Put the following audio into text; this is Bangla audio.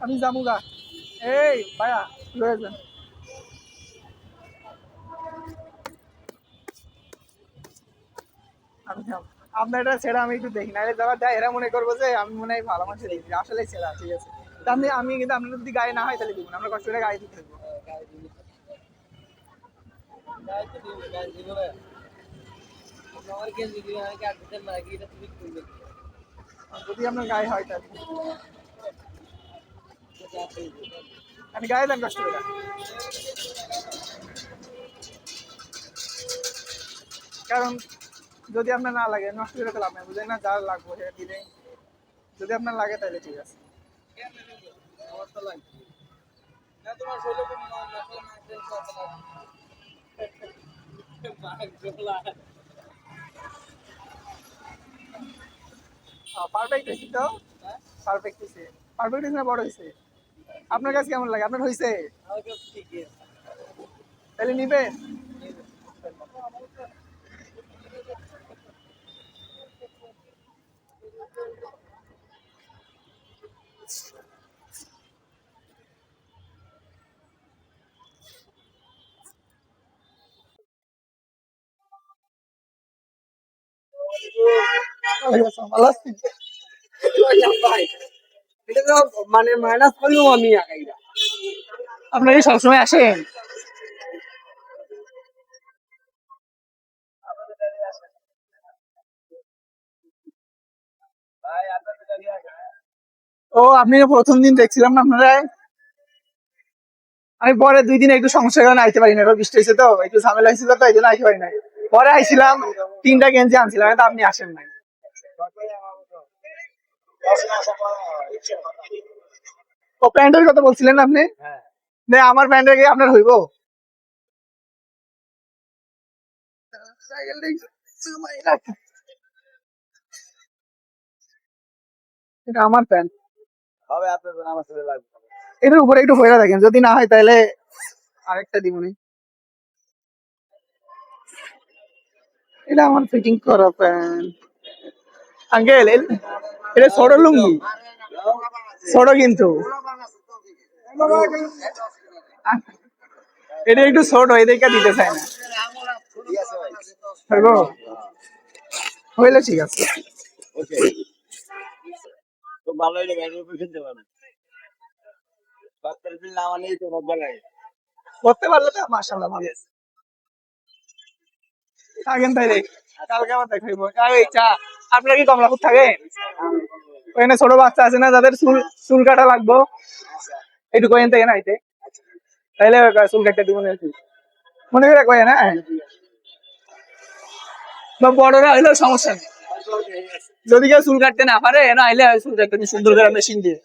আমি যাবো গা। এই ভাইয়া লয়ে যান। আমি যাবো। আপনার এটা ছেড়া আমি একটু দেখি, নাহলে যাবার দেয় এরা মনে করবো যে আমি মনে হয় ভালো মানুষের দেখি, আসলে ছেড়া ঠিক আছে। তা আমি কিন্তু আপনার যদি গায়ে না হয় তাহলে দিব না, আমরা কষ্ট করে গায়ে দিতে থাকবো। যদি আপনার গায়ে হয় তাহলে আমি গায়ে দেন কষ্ট করে। কারণ যদি আপনার না লাগে নষ্ট করে তো লাভ নেই, বুঝলেন না, যা লাগবো সেটা দিলে। যদি আপনার লাগে তাহলে ঠিক আছে। পারফেক্ট হয়েছে তো, পারফেক্ট হয়েছে। পারফেক্ট হয়েছে না বড় হয়েছে? আপনার কাছে কেমন লাগে? আপনার হয়েছে? তাহলে নিবেন। ভালো আছি। এটা তো মানে মাইনাস করলেও আমি একাইরা। আপনারা কি সবসময় আসেন? ও আপনি প্রথম দিন দেখছিলাম না আপনারা। আমি পরে 2 দিন একটু সমস্যার কারণে আইতে পারি না, এবার বৃষ্টি হয়েছে তো একটু ঝামেলা হয়েছিল, তো এই জন্য আইতে পারি না। পরে আইছিলাম, 3টা গেঞ্জি আনছিলাম, কিন্তু আপনি আসেন নাই। ও প্যান্টের কথা বলছিলেন আপনি? না আমার প্যান্টের কি আপনার হইব? এটা আমার প্যান্ট। হবে আপনার আমার সাথে লাগবে। এটার উপরে একটু হয়ে দেখেন, যদি না হয় তাহলে আরেকটা দিবনি। এটা আমার ফিটিং করা প্যান্ট। আঙ্কেল এটা ছোট লুঙ্গি, ছোট কিন্তু এটা একটু ছোট, এদেরকে দিতে চায় না। হইব? হইলে ঠিক আছে। ওকে তো ভালো হইলে ব্যাংকের উপর কিনতে পারবেন। বাচ্চার দিন না আনলেই তো মজা লাগে। করতে পারলে তো মাশাআল্লাহ ভালো। থাকেন তাইলে, কালকে আবার দেখাইব। আর এই চা, আপনার কি কমলাপুর থাকে? ওখানে ছোট বাচ্চা আছে না যাদের চুল চুল কাটা লাগবো, একটু কয়েন থেকে নাইতে, তাইলে চুল কাটতে দিব না একটু। মনে করে কয়েন, হ্যাঁ, বা বড়রা হইলেও সমস্যা নেই। যদি কেউ চুল কাটতে না পারে না, আইলে চুল কাটতে সুন্দর করে মেশিন দিয়ে।